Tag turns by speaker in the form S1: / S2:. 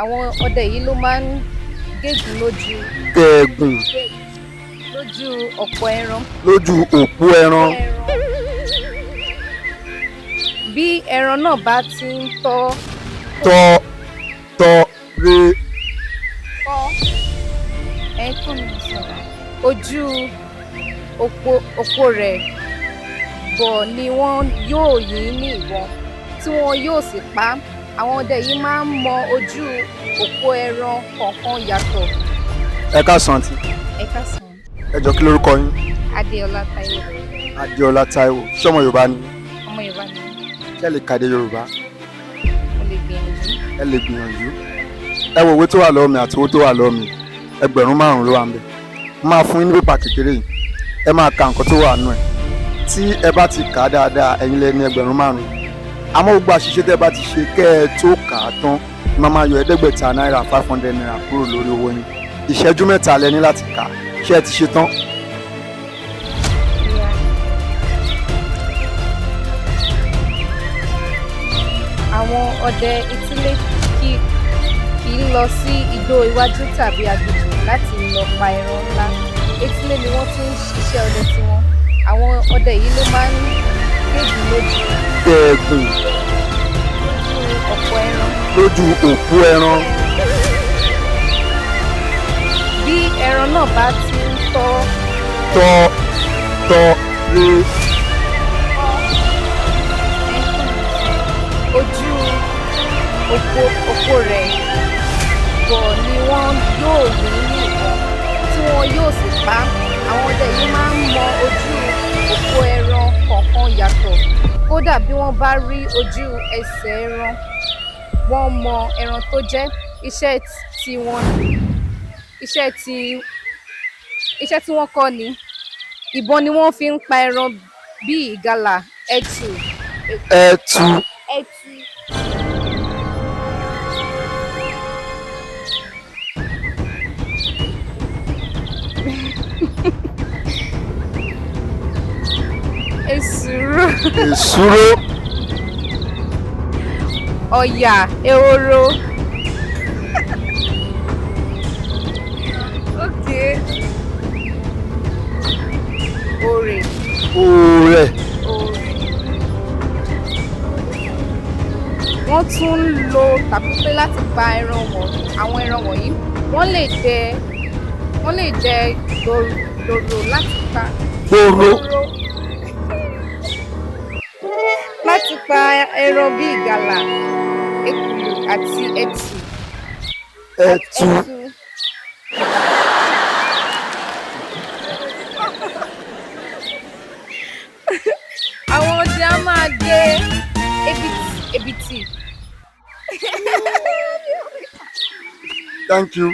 S1: Àwọn ọdẹ yìí ló máa ń gégùn lójú
S2: gẹ̀ẹ́gùn
S1: lójú ọ̀pọ̀ ẹran.
S2: lójú òpó ẹran.
S1: Bí ẹran náà bá ti ń tọ́
S2: re
S1: ẹ̀kún sọ̀rọ̀ ojú òpó rẹ̀ bọ̀ ni wọ́n yóò yìn ní ìbọn tí wọn yóò sì pa á. Àwọn ọdẹ yìí máa ń mọ ojú òpó ẹran kọ̀ọ̀kan yàtọ̀.
S2: ẹ káàsán àǹtí.
S1: Ẹ káàsán.
S2: ẹ jọ kí lórúkọ yín.
S1: Adéọlá Táíwò.
S2: Adéọlá Táíwò. ṣé ọmọ Yorùbá ni.
S1: Ọmọ Yorùbá ni.
S2: ṣé ẹ lè kàdé Yorùbá.
S1: Mo lè gbìyànjú.
S2: ẹ lè gbìyànjú. ẹ wo owó tó wà lọ́wọ́ mi àti owó tó wà lọ́wọ́ mi ẹgbẹ̀rún 5 ló wà ń bẹ̀. mo máa fún yín ní pépà kékeré yìí ẹ máa ka nǹkan tó wà nù ẹ̀ tí ẹ bá ti kà á dáadáa ẹ̀yin lẹ ní ẹgbẹ̀rún 5 àmọ́ gbogbo àṣìṣe tẹ́ bá ti ṣe kẹ́ ẹ tó kà á tán máa máa yọ ẹ̀ẹ́dẹ́gbẹ̀ta náírà 500 naira kúrò lórí owó yín ìṣẹ́jú 3 lẹ ní láti kà á ṣé ẹ ti ṣe tán.
S1: Àwọn ọdẹ etílé kì í lọ sí igbó iwájú tàbí aginjù láti lọ pa ẹran ńlá. Etílé ni wọ́n ti ń ṣiṣẹ́ ọdẹ tiwọn. Àwọn ọdẹ yìí ló máa ń gégùn
S2: gẹ̀ẹ́gùn
S1: lójú ọ̀pọ̀ ẹran.
S2: lójú òpó ẹran.
S1: Bí ẹran náà bá ti ń tọ́
S2: re
S1: ojú òpó rẹ̀ bọ̀ ni wọ́n yóò yìn ní ìbọn tí wọn yóò sì pa á. Àwọn ọdẹ yìí máa ń mọ ojú òpó ẹran kọ̀ọ̀kan yàtọ̀. Kódà bí wọ́n bá rí ojú ẹsẹ̀ ẹran wọ́n mọ ẹran tó jẹ́. Iṣẹ́ tí wọ́n kọ́ ni. Ìbọn ni wọ́n fi ń pa ẹran bíi ìgalà, ẹtù. Èsúró. Ọ̀yà, ehoro. Okay. Òrè. Wọ́n tún ń lo tàkúté láti pa àwọn ẹran wọ̀nyí. Wọ́n lè dẹ dòrò láti pa ẹran bíi ìgalà, ekùlù àti ẹtù. Àwọn ọdẹ á máa dẹ ebìtì.
S2: Thank you.